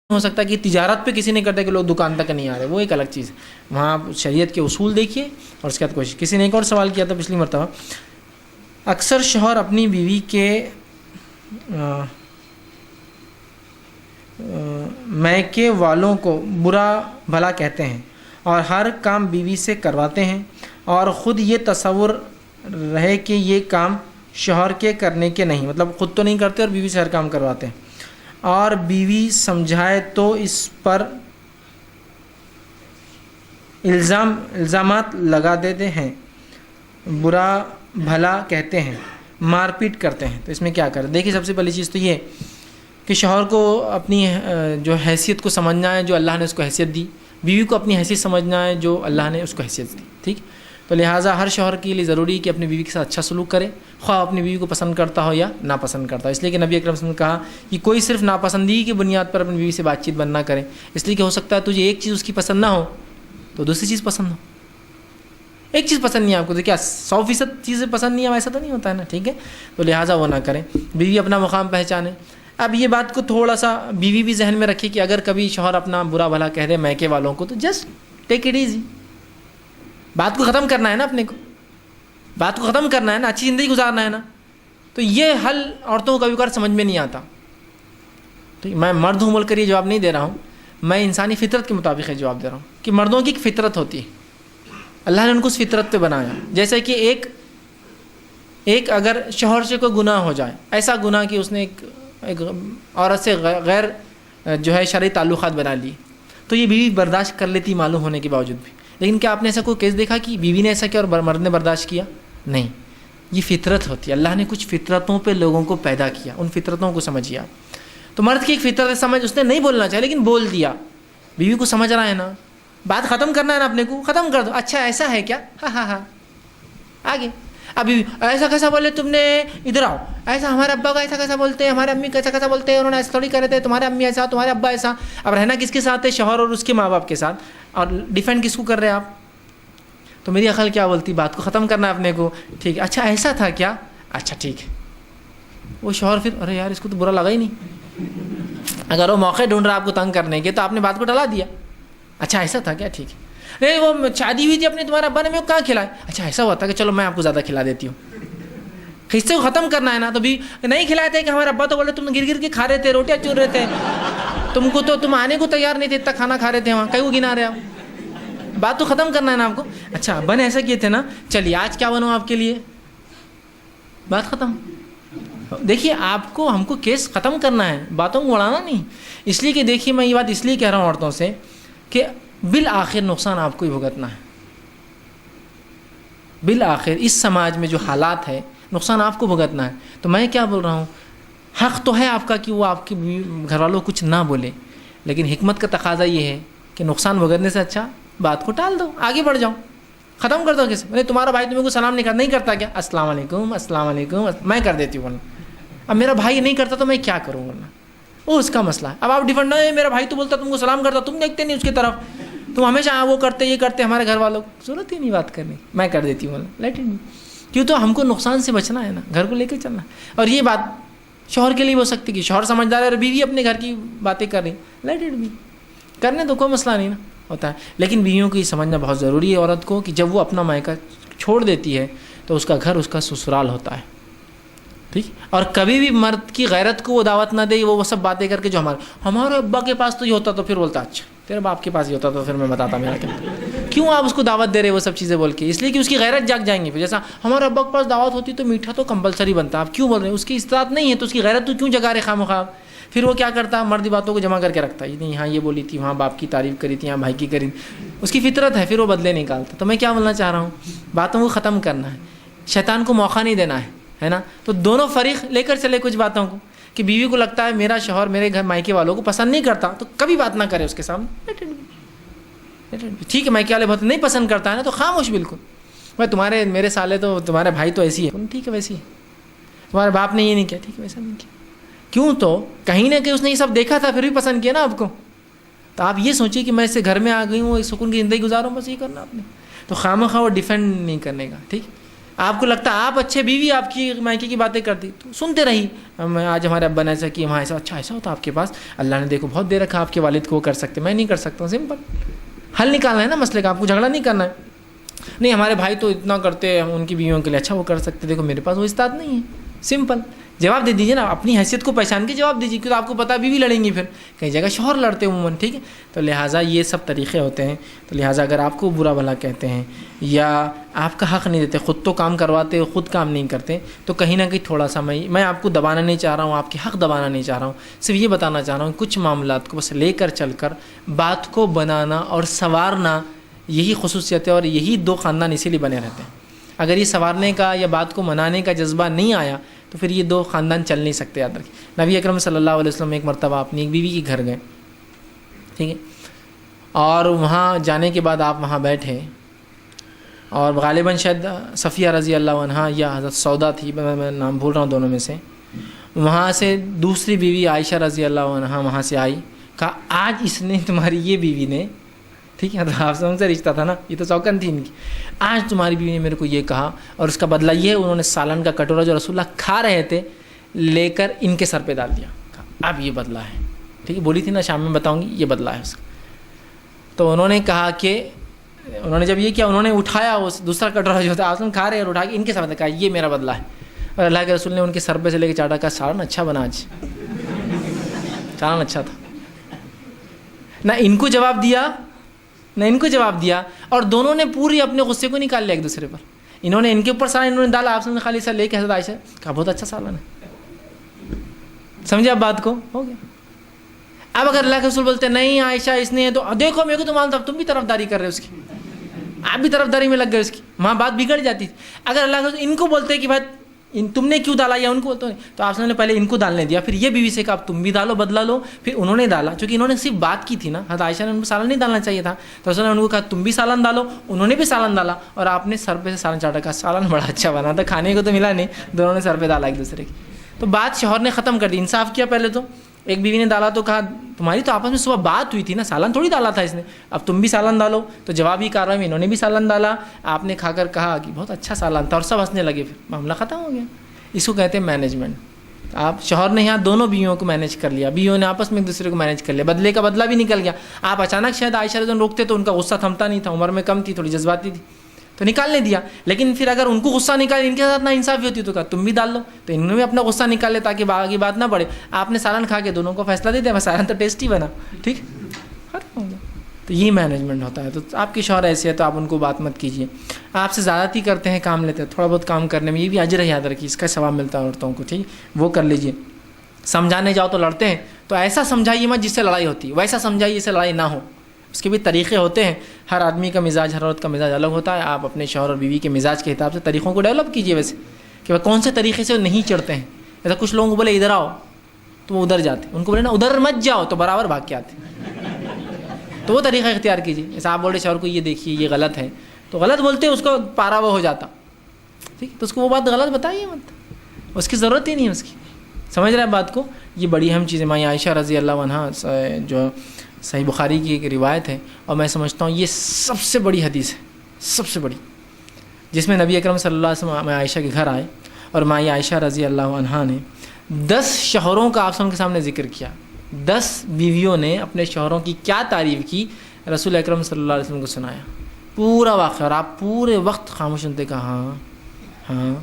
ہو سکتا کہ تجارت پہ کسی نے کرتا کہ لوگ دکان تک نہیں آ رہے، وہ ایک الگ چیز ہے. وہاں شریعت کے اصول دیکھیے اور اس کے بعد کوشش. کسی نے ایک اور سوال کیا تھا پچھلی مرتبہ، اکثر شوہر اپنی بیوی کے میکے والوں کو برا بھلا کہتے ہیں اور ہر کام بیوی سے کرواتے ہیں، اور خود یہ تصور رہے کہ یہ کام شوہر کے کرنے کے نہیں، مطلب خود تو نہیں کرتے اور بیوی سے ہر کام کرواتے ہیں، اور بیوی سمجھائے تو اس پر الزامات لگا دیتے ہیں، برا بھلا کہتے ہیں، مار پیٹ کرتے ہیں. تو اس میں کیا کریں؟ دیکھیے سب سے پہلی چیز تو یہ کہ شوہر کو اپنی جو حیثیت کو سمجھنا ہے جو اللہ نے اس کو حیثیت دی، بیوی کو اپنی حیثیت سمجھنا ہے جو اللہ نے اس کو حیثیت دی. ٹھیک، تو لہٰذا ہر شوہر کے لیے ضروری ہے کہ اپنی بیوی کے ساتھ اچھا سلوک کرے، خواہ اپنی بیوی کو پسند کرتا ہو یا ناپسند کرتا ہو. اس لیے کہ نبی اکرم صلی اللہ علیہ وسلم نے کہا کہ کوئی صرف ناپسندگی کی بنیاد پر اپنی بیوی سے بات چیت بند نہ کرے، اس لیے کہ ہو سکتا ہے تجھے ایک چیز اس کی پسند نہ ہو تو دوسری چیز پسند ہو. ایک چیز پسند نہیں ہے آپ کو تو کیا 100% چیزیں پسند نہیں ہے؟ ایسا تو نہیں ہوتا ہے نا. ٹھیک ہے، تو لہٰذا وہ نہ کریں. بیوی اپنا مقام پہچانے. اب یہ بات کو تھوڑا سا بیوی بھی ذہن میں رکھے کہ اگر کبھی شوہر اپنا برا بھلا کہہ دے میکے والوں کو تو جسٹ ٹیک اٹ ایزی. بات کو ختم کرنا ہے نا، اپنے کو بات کو ختم کرنا ہے نا، اچھی زندگی گزارنا ہے نا. تو یہ حل عورتوں کو کبھی کبھار سمجھ میں نہیں آتا. تو میں مرد ہوں بول کر یہ جواب نہیں دے رہا ہوں، میں انسانی فطرت کے مطابق یہ جواب دے رہا ہوں کہ مردوں کی ایک فطرت ہوتی ہے، اللہ نے ان کو اس فطرت پہ بنایا. جیسے کہ ایک اگر شوہر سے کوئی گناہ ہو جائے، ایسا گناہ کہ اس نے ایک عورت سے غیر جو ہے شرعی تعلقات بنا لی، تو یہ بیوی برداشت کر لیتی معلوم ہونے کے باوجود بھی. لیکن کیا آپ نے ایسا کوئی کیس دیکھا کہ بیوی نے ایسا کیا اور مرد نے برداشت کیا؟ نہیں. یہ فطرت ہوتی ہے، اللہ نے کچھ فطرتوں پہ لوگوں کو پیدا کیا، ان فطرتوں کو سمجھیا. تو مرد کی ایک فطرت سمجھ، اس نے نہیں بولنا چاہیے لیکن بول دیا. بیوی کو سمجھ رہا ہے نا، بات ختم کرنا ہے نا، اپنے کو ختم کر دو. اچھا ایسا ہے کیا؟ ہاں ہاں ہاں آگے. ابھی ایسا کیسا بولے تم نے، ادھر آؤ. ایسا ہمارے ابا کا ایسا کیسا بولتے ہیں، ہمارے امی کیسا کیسا بولتے ہیں، انہوں نے ایسا تھوڑی کرے تھے، تمہارے امی ایسا تمہارے ابا ایسا. اب رہنا کس کے ساتھ ہے؟ شوہر اور اس کے ماں باپ کے ساتھ. اور ڈیفینڈ کس کو کر رہے ہیں آپ؟ تو میری عقل کیا بولتی؟ بات کو ختم کرنا ہے اپنے کو. ٹھیک ہے، اچھا ایسا تھا کیا؟ اچھا ٹھیک ہے. وہ شوہر پھر ارے یار اس کو تو برا لگا ہی نہیں. اگر وہ موقع ڈھونڈ رہا آپ کو تنگ کرنے کے تو آپ نے بات کو ٹلا دیا. اچھا ایسا تھا کیا؟ ٹھیک ہے. نہیں وہ شادی ہوئی تھی اپنی تمہارے ابا نے، میں کہاں کھلائے؟ اچھا ایسا ہوا تھا کہ چلو میں آپ کو زیادہ کھلا دیتی ہوں. حصے کو ختم کرنا ہے نا. تو بھی نہیں کھلائے تھے کہ ہمارے ابا تو بولے تم گر گر کے کھا رہے تھے، روٹیاں چور رہے تھے، تم کو تو تم آنے کو تیار نہیں تھے، اتنا کھانا کھا رہے تھے وہاں، کہیں وہ گنا رہے آپ. بات تو ختم کرنا ہے نا آپ کو. اچھا ابا نے ایسا کیے تھے نا، چلیے آج کیا بناؤں آپ کے لیے؟ بات ختم. دیکھیے آپ کو ہم کو کیس ختم کرنا ہے، باتوں کو اڑانا نہیں. اس لیے کہ دیکھیے میں یہ بات اس لیے کہہ رہا ہوں عورتوں سے کہ بالآخر نقصان آپ کو ہی بھگتنا ہے. بالآخر اس سماج میں جو حالات ہے نقصان آپ کو بھگتنا ہے. تو میں کیا بول رہا ہوں، حق تو ہے آپ کا کہ وہ آپ کے گھر والوں کو کچھ نہ بولے، لیکن حکمت کا تقاضا یہ ہے کہ نقصان بھگتنے سے اچھا بات کو ٹال دو، آگے بڑھ جاؤ، ختم کر دو. کسی تمہارا بھائی تمہیں کو سلام نہیں کرتا کیا؟ السلام علیکم السلام علیکم میں کر دیتی ہوں. اب میرا بھائی نہیں کرتا تو میں کیا کروں گا؟ وہ اس کا مسئلہ ہے. اب آپ ڈیفینڈ نہ، میرا بھائی تو بولتا تم کو سلام کرتا، تم دیکھتے نہیں اس کی طرف، تم ہمیشہ وہ کرتے یہ کرتے. ہمارے گھر والوں کو ضرورت ہی نہیں بات کرنے، میں کر دیتی ہوں. Let it be. کیوں؟ تو ہم کو نقصان سے بچنا ہے نا، گھر کو لے کے چلنا ہے. اور یہ بات شوہر کے لیے ہو سکتی کہ شوہر سمجھدار ہے اور بیوی اپنے گھر کی باتیں کر رہی، لیٹ اٹ بی، کرنے تو کوئی مسئلہ نہیں نا ہوتا ہے. لیکن بیویوں کو یہ سمجھنا بہت ضروری ہے عورت کو کہ جب وہ اپنا مائکہ چھوڑ دیتی ہے تو اس کا گھر اس کا سسرال ہوتا ہے. ٹھیک. اور کبھی بھی مرد کی غیرت کو وہ دعوت نہ دے، وہ سب باتیں کر کے جو ہمارے ابا کے پاس تو یہ ہوتا، تو پھر بولتا اچھا تیرے باپ کے پاس یہ ہوتا تو پھر میں بتاتا میرا کیا. کیوں آپ اس کو دعوت دے رہے وہ سب چیزیں بول کے؟ اس لیے کہ اس کی غیرت جاگ جائیں گی. پھر جیسا ہمارے ابا کے پاس دعوت ہوتی تو میٹھا تو کمپلسری بنتا، آپ کیوں بول رہے ہیں؟ اس کی استطاعت نہیں ہے تو اس کی غیرت تو کیوں جگا رہے خواہ. پھر وہ کیا کرتا ہے؟ مردی باتوں کو جمع کر کے رکھتا ہے، نہیں یہاں یہ بولی تھی، وہاں باپ کی تعریف کری تھی، یہاں بھائی کی کری. اس کی فطرت ہے، پھر وہ بدلے نکالتا. تو میں کیا بولنا چاہ رہا ہوں، باتوں کو ختم کرنا ہے، شیطان کو موقع نہیں دینا ہے نا. تو دونوں فریق لے کر چلے کچھ باتوں کو کہ بیوی کو لگتا ہے میرا شوہر میرے گھر مائکے والوں کو پسند نہیں کرتا تو کبھی بات نہ کرے اس کے سامنے. ٹھیک ہے مائکے والے بہت نہیں پسند کرتا ہے نا تو خاموش بالکل. میں میرے سالے تو تمہارے بھائی تو ایسی ہے، ٹھیک ہے ویسی ہے. تمہارے باپ نے یہ نہیں کیا، ٹھیک ہے ویسا نہیں کیا. کیوں؟ تو کہیں نہ کہیں اس نے یہ سب دیکھا تھا پھر بھی پسند کیا نا آپ کو. تو آپ یہ سوچیے کہ میں اس سے گھر میں آ گئی ہوں، ایک سکون کی زندگی گزاروں، بس یہ کرنا آپ نے. تو خواہ وہ ڈیفینڈ نہیں کرنے کا. ٹھیک. آپ کو لگتا ہے آپ اچھے، بیوی آپ کی مائکے کی باتیں کرتی تو سنتے رہی، آج ہمارے ابا نے ایسا کیا، وہاں ایسا، اچھا ایسا ہوتا آپ کے پاس، اللہ نے دیکھو بہت دے رکھا آپ کے والد کو، وہ کر سکتے، میں نہیں کر سکتا ہوں. سمپل حل نکالنا ہے نا مسئلے کا، آپ کو جھگڑا نہیں کرنا ہے. نہیں ہمارے بھائی تو اتنا کرتے ہیں ان کی بیویوں کے لیے، اچھا وہ کر سکتے، دیکھو میرے پاس وہ استاد نہیں ہے. سمپل جواب دے دیجیے نا، اپنی حیثیت کو پہچان کے جواب دیجیے، کیونکہ آپ کو پتہ بیوی لڑیں گی، پھر کئی جگہ شوہر لڑتے ہیں عموماً. ٹھیک ہے، تو لہٰذا یہ سب طریقے ہوتے ہیں. تو لہٰذا اگر آپ کو برا بھلا کہتے ہیں یا آپ کا حق نہیں دیتے، خود تو کام کرواتے خود کام نہیں کرتے، تو کہیں نہ کہیں تھوڑا سا میں آپ کو دبانا نہیں چاہ رہا ہوں، آپ کے حق دبانا نہیں چاہ رہا ہوں، صرف یہ بتانا چاہ رہا ہوں کچھ معاملات کو بس لے کر چل کر بات کو بنانا اور سنوارنا، یہی خصوصیت ہے، اور یہی دو خاندان اسی لیے بنے رہتے ہیں. اگر یہ سنوارنے کا یا بات کو منانے کا جذبہ نہیں آیا تو پھر یہ دو خاندان چل نہیں سکتے. یاد رکھیں، نبی اکرم صلی اللہ علیہ وسلم ایک مرتبہ اپنی ایک بیوی کے گھر گئے، ٹھیک ہے، اور وہاں جانے کے بعد آپ وہاں بیٹھے، اور غالباً شاید صفیہ رضی اللہ عنہا یا حضرت سودا تھی، میں نام بھول رہا ہوں دونوں میں سے. وہاں سے دوسری بیوی عائشہ رضی اللہ عنہا وہاں سے آئی، کہا آج اس نے تمہاری یہ بیوی نے، ٹھیک ہے، آپ سے رشتہ تھا نا، یہ تو سوکن تھی ان کی، آج تمہاری بیوی نے میرے کو یہ کہا، اور اس کا بدلہ یہ ہے انہوں نے سالن کا کٹورا جو رسول اللہ کھا رہے تھے لے کر ان کے سر پہ ڈال دیا. اب یہ بدلہ ہے. ٹھیک ہے، بولی تھی نا شام میں بتاؤں گی، یہ بدلہ ہے اس کا. تو انہوں نے کہا کہ انہوں نے جب یہ کیا، انہوں نے اٹھایا اس دوسرا کٹورا جو تھا آپ کھا رہے اور اٹھا کے ان کے سر پہ کہا یہ میرا بدلہ ہے. اور اللہ کے رسول نے ان کے سر پہ سے لے کے چاٹا، کہا سالن اچھا بنا، آج سالن اچھا تھا. نہ ان کو جواب دیا اور دونوں نے پوری اپنے غصے کو نکال لیا ایک دوسرے پر. انہوں نے ان کے اوپر سالن انہوں نے ڈالا، آپ نے خالی سا لے کے حضرت عائشہ کہا بہت اچھا سالن ہے. سمجھے آپ بات کو؟ ہو گیا. اب اگر اللہ کے رسول بولتے نہیں عائشہ اس نے تو دیکھو میرے کو تو معلوم تھا، تم بھی طرفداری کر رہے ہو اس کی، آپ بھی طرفداری میں لگ گئے اس کی، وہاں بات بگڑ جاتی تھی. اگر اللہ کے رسول ان کو بولتے کہ بھائی تم نے کیوں ڈالا، یا ان کو بولتے تو آپ نے پہلے ان کو ڈالنے دیا، پھر یہ بیوی سے کہا تم بھی ڈالو بدلا لو، پھر انہوں نے ڈالا، چونکہ انہوں نے صرف بات کی تھی نا، حضرت عائشہ نے ان کو سالن نہیں ڈالنا چاہیے تھا، تو رسول نے ان کو کہا تم بھی سالن ڈالو، انہوں نے بھی سالن ڈالا، اور آپ نے سر پہ سے سالن چاٹا، کہا سالن بڑا اچھا بنا تھا، کھانے کو تو ملا نہیں، دونوں نے سر پہ ڈالا ایک دوسرے کی. تو بات شوہر نے ختم کر دی، انصاف کیا. پہلے تو ایک بیوی نے ڈالا تو کہا تمہاری تو آپس میں صبح بات ہوئی تھی نا، سالن تھوڑی ڈالا تھا اس نے، اب تم بھی سالن ڈالو. تو جوابی کارروائی میں انہوں نے بھی سالن ڈالا، آپ نے کھا کر کہا کہ بہت اچھا سالن تھا، اور سب ہنسنے لگے، پھر معاملہ ختم ہو گیا. اس کو کہتے ہیں مینجمنٹ. آپ شوہر نے یہاں دونوں بیویوں کو مینیج کر لیا، بیویوں نے آپس میں ایک دوسرے کو مینیج کر لیا، بدلے کا بدلہ بھی نکل گیا. آپ اچانک شاید عائشہ رضی اللہ عنہا روکتے تو ان کا غصہ تھمتا نہیں تھا، عمر میں کم تھی، تھوڑی جذباتی تھی تو نکالنے دیا. لیکن پھر اگر ان کو غصہ نکال ان کے ساتھ نا انصافی ہوتی تو کہا تم بھی ڈال لو، تو انہوں نے بھی اپنا غصہ نکال لیا تاکہ آگے بات نہ بڑھے. آپ نے سالن کھا کے دونوں کو فیصلہ دے دیا، سالن تو ٹیسٹی بنا، ٹھیک ختم ہو گیا. تو یہ مینجمنٹ ہوتا ہے. تو آپ کی شوہر ایسے ہے تو آپ ان کو بات مت کیجیے. آپ سے زیادتی کرتے ہیں، کام لیتے ہیں، تھوڑا بہت کام کرنے میں یہ بھی اجر ہے، یاد رکھیے اس کا ثواب ملتا ہے عورتوں کو، ٹھیک وہ کر لیجیے. سمجھانے جاؤ تو لڑتے ہیں تو ایسا سمجھائیے مت جس سے لڑائی ہوتی ہے، ویسا سمجھائیے جس سے لڑائی نہ ہو. اس کے بھی طریقے ہوتے ہیں، ہر آدمی کا مزاج، ہر عورت کا مزاج الگ ہوتا ہے. آپ اپنے شوہر اور بیوی کے مزاج کے حساب سے طریقوں کو ڈیولپ کیجیے، ویسے کہ وہ کون سے طریقے سے نہیں چڑھتے ہیں. ایسا کچھ لوگوں کو بولے ادھر آؤ تو وہ ادھر جاتے، ان کو بولے نا ادھر مت جاؤ تو برابر بھاگ کے آتے. تو وہ طریقہ اختیار کیجیے. جیسے آپ بول رہے شوہر کو یہ دیکھیے یہ غلط ہے، تو غلط بولتے اس کو پارا وہ ہو جاتا، ٹھیک، تو اس کو وہ بات غلط بتائیے مت، اس کی ضرورت ہی نہیں ہے اس کی. سمجھ رہے ہیں بات کو؟ یہ بڑی اہم چیز ہے. ماں عائشہ رضی اللہ عنہا جو صحیح بخاری کی ایک روایت ہے، اور میں سمجھتا ہوں یہ سب سے بڑی حدیث ہے، سب سے بڑی، جس میں نبی اکرم صلی اللہ علیہ وسلم ماں عائشہ کے گھر آئے اور ماں عائشہ رضی اللہ عنہا نے 10 شوہروں کا آپ کے سامنے ذکر کیا. 10 بیویوں نے اپنے شوہروں کی کیا تعریف کی، رسول اکرم صلی اللہ علیہ وسلم کو سنایا پورا واقعہ، اور آپ پورے وقت خاموش سنتے، کہا ہاں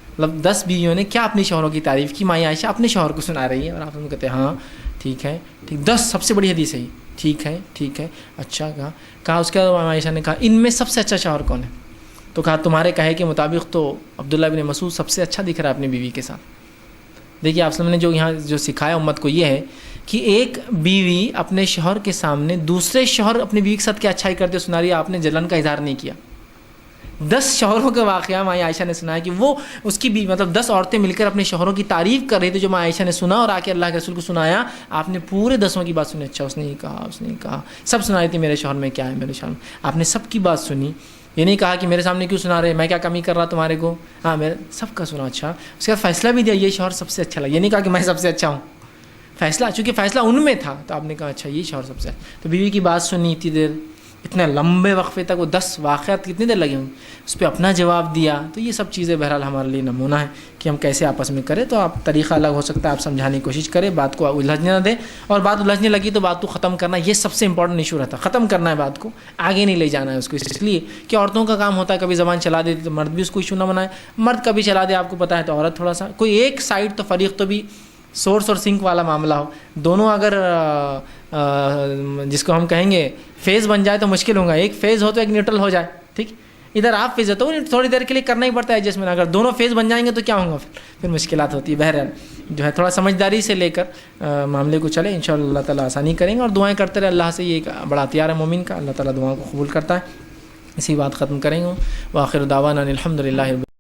مطلب 10 بیویوں نے کیا اپنی شوہروں کی تعریف کی. ماں عائشہ اپنے شوہر کو سنا رہی ہے اور آپ ان کو کہتے ہیں ہاں ٹھیک ہے ٹھیک، 10 سب سے بڑی حدیث ہے یہ، ٹھیک ہے ٹھیک ہے اچھا. کہا اس کے بعد ماں عائشہ نے کہا ان میں سب سے اچھا شوہر کون ہے؟ تو کہا تمہارے کہے کے مطابق تو عبداللہ بن مسعود سب سے اچھا دکھ رہا ہے اپنی بیوی کے ساتھ. دیکھیے آپ نے جو یہاں جو سکھایا امت کو یہ ہے کہ ایک بیوی اپنے شوہر کے سامنے دوسرے شوہر اپنی بیوی کے ساتھ کیا اچھائی کرتے سنا رہی ہے، آپ نے جلن کا اظہار نہیں کیا. 10 شوہروں کا واقعہ ماں عائشہ نے سنا ہے کہ وہ اس کی بھی مطلب 10 عورتیں مل کر اپنے شوہروں کی تعریف کر رہی تھی، جو ماں عائشہ نے سنا اور آ کے اللہ کے رسول کو سنایا. آپ نے پورے 10 کی بات سنی، اچھا اس نے یہ کہا اس نے یہ کہا، سب سنا رہی تھی میرے شوہر میں کیا ہے میرے شوہر میں. آپ نے سب کی بات سنی، یہ نہیں کہا کہ میرے سامنے کیوں سنا رہے، میں کیا کمی کر رہا تمہارے کو، ہاں میں سب کا سنا. اچھا اس کے بعد فیصلہ بھی دیا یہ شوہر سب سے اچھا لگا، یہ نہیں کہا کہ میں سب سے اچھا ہوں، فیصلہ چونکہ فیصلہ ان میں تھا تو آپ نے کہا اچھا یہ شوہر سب سے. تو بیوی کی بات سنی اتنی دیر، اتنے لمبے وقفے تک وہ 10 واقعات کتنی دیر لگے ہوں گے، اس پہ اپنا جواب دیا. تو یہ سب چیزیں بہرحال ہمارے لیے نمونہ ہے کہ ہم کیسے آپس میں کریں. تو آپ طریقہ الگ ہو سکتا ہے، آپ سمجھانے کی کوشش کریں، بات کو الجھنے نہ دیں، اور بات الجھنے لگی تو بات کو ختم کرنا، یہ سب سے امپورٹنٹ ایشو رہتا ہے. ختم کرنا ہے بات کو، آگے نہیں لے جانا ہے اس کو. اس لیے کہ عورتوں کا کام ہوتا ہے کبھی زبان چلا دیتی تو مرد بھی اس کو ایشو نہ بنائے، مرد کبھی چلا دے آپ کو پتہ ہے تو عورت تھوڑا سا، کوئی ایک سائڈ تو فریق تو بھی سورس اور سنک والا معاملہ ہو. دونوں اگر جس کو ہم کہیں گے فیز بن جائے تو مشکل ہوگا. ایک فیز ہو تو ایک نیوٹرل ہو جائے، ٹھیک. ادھر آپ فیز ہے تو تھوڑی دیر کے لیے کرنا ہی پڑتا ہے ایڈجسٹمنٹ. اگر دونوں فیز بن جائیں گے تو کیا ہوگا، پھر مشکلات ہوتی ہے. بہرحال جو ہے تھوڑا سمجھداری سے لے کر معاملے کو چلے، انشاءاللہ اللہ تعالیٰ آسانی کریں گے. اور دعائیں کرتے رہے اللہ سے، یہ ایک بڑا ہتھیار ہے مومن کا، اللہ تعالیٰ دعاؤں کو قبول کرتا ہے. اسی بات ختم کریں گے. وآخر دعوانا الحمدللہ.